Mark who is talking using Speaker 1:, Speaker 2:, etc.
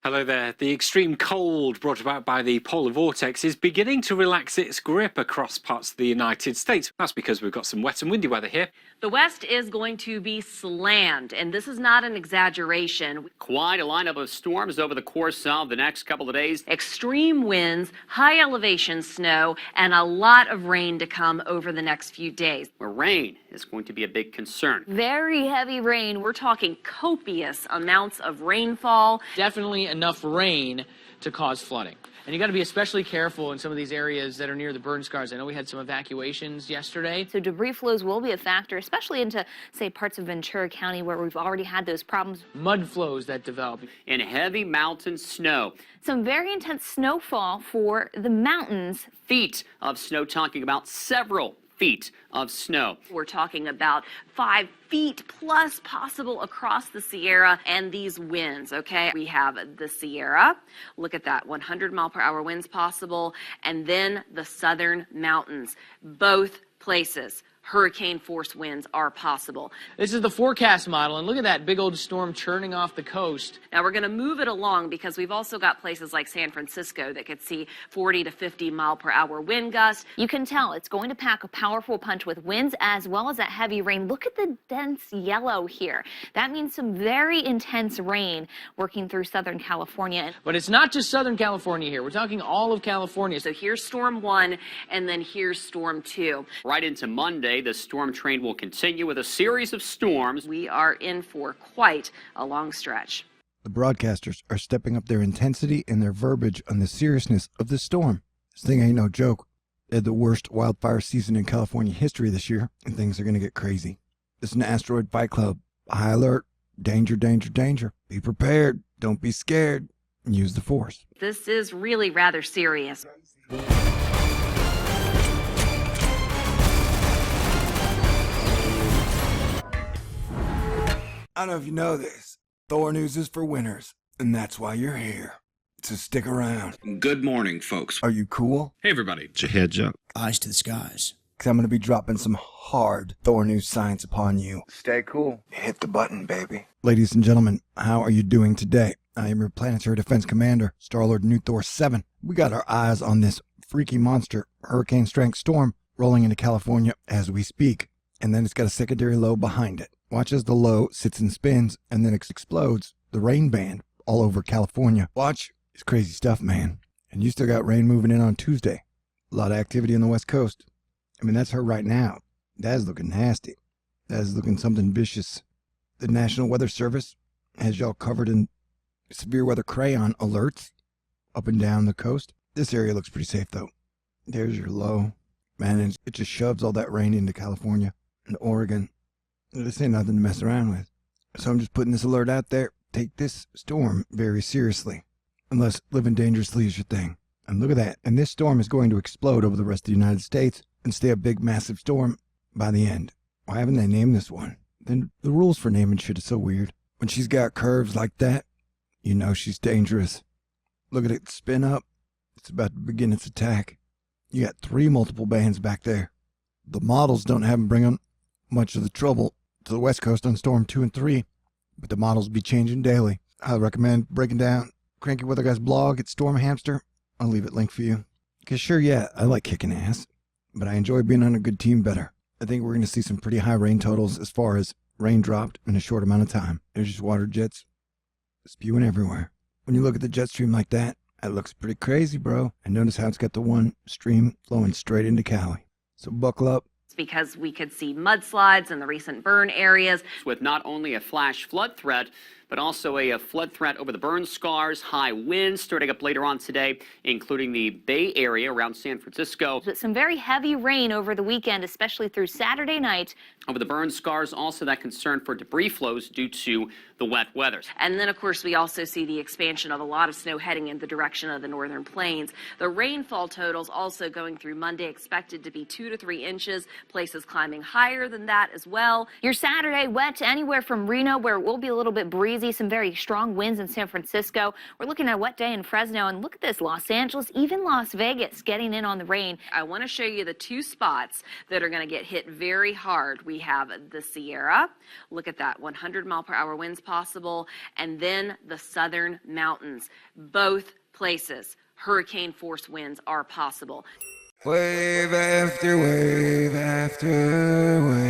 Speaker 1: Hello there. The extreme cold brought about by the polar vortex is beginning to relax its grip across parts of the United States. That's because we've got some wet and windy weather here.
Speaker 2: The West is going to be slammed, and this is not an exaggeration.
Speaker 3: Quite a lineup of storms over the course of the next couple of days.
Speaker 2: Extreme winds, high elevation snow, and a lot of rain to come over the next few days.
Speaker 3: Where rain is going to be a big concern.
Speaker 2: Very heavy rain. We're talking copious amounts of rainfall.
Speaker 4: Definitely enough rain to cause flooding. And you got to be especially careful in some of these areas that are near the burn scars. I know we had some evacuations yesterday.
Speaker 5: So debris flows will be a factor, especially into, say, parts of Ventura County where we've already had those problems.
Speaker 4: Mud flows that develop.
Speaker 3: And heavy mountain snow.
Speaker 5: Some very intense snowfall for the mountains.
Speaker 3: Feet of snow, talking about several feet of snow.
Speaker 2: We're talking about 5 feet plus possible across the Sierra and these winds, okay? We have the Sierra, look at that, 100-mile-per-hour winds possible, and then the southern mountains. Both places, hurricane force winds are possible.
Speaker 4: This is the forecast model, and look at that big old storm churning off the coast.
Speaker 2: Now we're going to move it along because we've also got places like San Francisco that could see 40 to 50 mile per hour wind gusts.
Speaker 5: You can tell it's going to pack a powerful punch with winds as well as that heavy rain. Look at the dense yellow here. That means some very intense rain working through Southern California.
Speaker 4: But it's not just Southern California here. We're talking all of California.
Speaker 2: So here's storm 1 and then here's storm 2.
Speaker 3: Right into Monday, the storm train will continue with a series of storms.
Speaker 2: We are in for quite a long stretch.
Speaker 6: The broadcasters are stepping up their intensity and their verbiage on the seriousness of the storm. This thing ain't no joke. They had the worst wildfire season in California history this year, and things are going to get crazy. This is an asteroid fight club. High alert. Danger, danger, danger. Be prepared. Don't be scared. And use the force.
Speaker 2: This is really rather serious.
Speaker 6: I don't know if you know this. Thor News is for winners, and that's why you're here. So stick around.
Speaker 7: Good morning, folks.
Speaker 6: Are you cool?
Speaker 7: Hey, everybody. It's your heads up.
Speaker 8: Eyes to the skies.
Speaker 6: Because I'm going to be dropping some hard Thor News science upon you. Stay cool. Hit the button, baby. Ladies and gentlemen, how are you doing today? I am your Planetary Defense Commander, Star-Lord New Thor 7. We got our eyes on this freaky monster, hurricane-strength storm, rolling into California as we speak. And then it's got a secondary low behind it. Watch as the low sits and spins and then explodes the rain band all over California. Watch. It's crazy stuff, man. And you still got rain moving in on Tuesday. A lot of activity on the West Coast. I mean, that's her right now. That is looking nasty. That is looking something vicious. The National Weather Service has y'all covered in severe weather crayon alerts up and down the coast. This area looks pretty safe, though. There's your low. Man, it just shoves all that rain into California and Oregon. This ain't nothing to mess around with. So I'm just putting this alert out there. Take this storm very seriously. Unless living dangerously is your thing. And look at that. And this storm is going to explode over the rest of the United States and stay a big, massive storm by the end. Why haven't they named this one? Then the rules for naming shit is so weird. When she's got curves like that, you know she's dangerous. Look at it spin up. It's about to begin its attack. You got 3 multiple bands back there. The models don't have them bring on much of the trouble to the West Coast on Storm 2 and 3, but the models be changing daily. I recommend breaking down Cranky Weather Guy's blog at Storm Hamster. I'll leave it linked for you. Because sure, yeah, I like kicking ass, but I enjoy being on a good team better. I think we're going to see some pretty high rain totals as far as rain dropped in a short amount of time. There's just water jets spewing everywhere. When you look at the jet stream like that, that looks pretty crazy, bro. And notice how it's got the one stream flowing straight into Cali. So buckle up.
Speaker 2: Because we could see mudslides in the recent burn areas.
Speaker 3: With not only a flash flood threat, but also a flood threat over the burn scars, high winds starting up later on today, including the Bay Area around San Francisco.
Speaker 5: But some very heavy rain over the weekend, especially through Saturday night.
Speaker 3: Over the burn scars, also that concern for debris flows due to the wet weather.
Speaker 2: And then, of course, we also see the expansion of a lot of snow heading in the direction of the northern plains. The rainfall totals also going through Monday expected to be 2 to 3 inches, places climbing higher than that as well.
Speaker 5: Your Saturday wet anywhere from Reno, where it will be a little bit breezy, breezy, some very strong winds in San Francisco. We're looking at a wet day in Fresno, and look at this, Los Angeles, even Las Vegas getting in on the rain.
Speaker 2: I want to show you the two spots that are going to get hit very hard. We have the Sierra. Look at that, 100-mile-per-hour winds possible, and then the southern mountains. Both places, hurricane force winds are possible.
Speaker 6: Wave after wave after wave.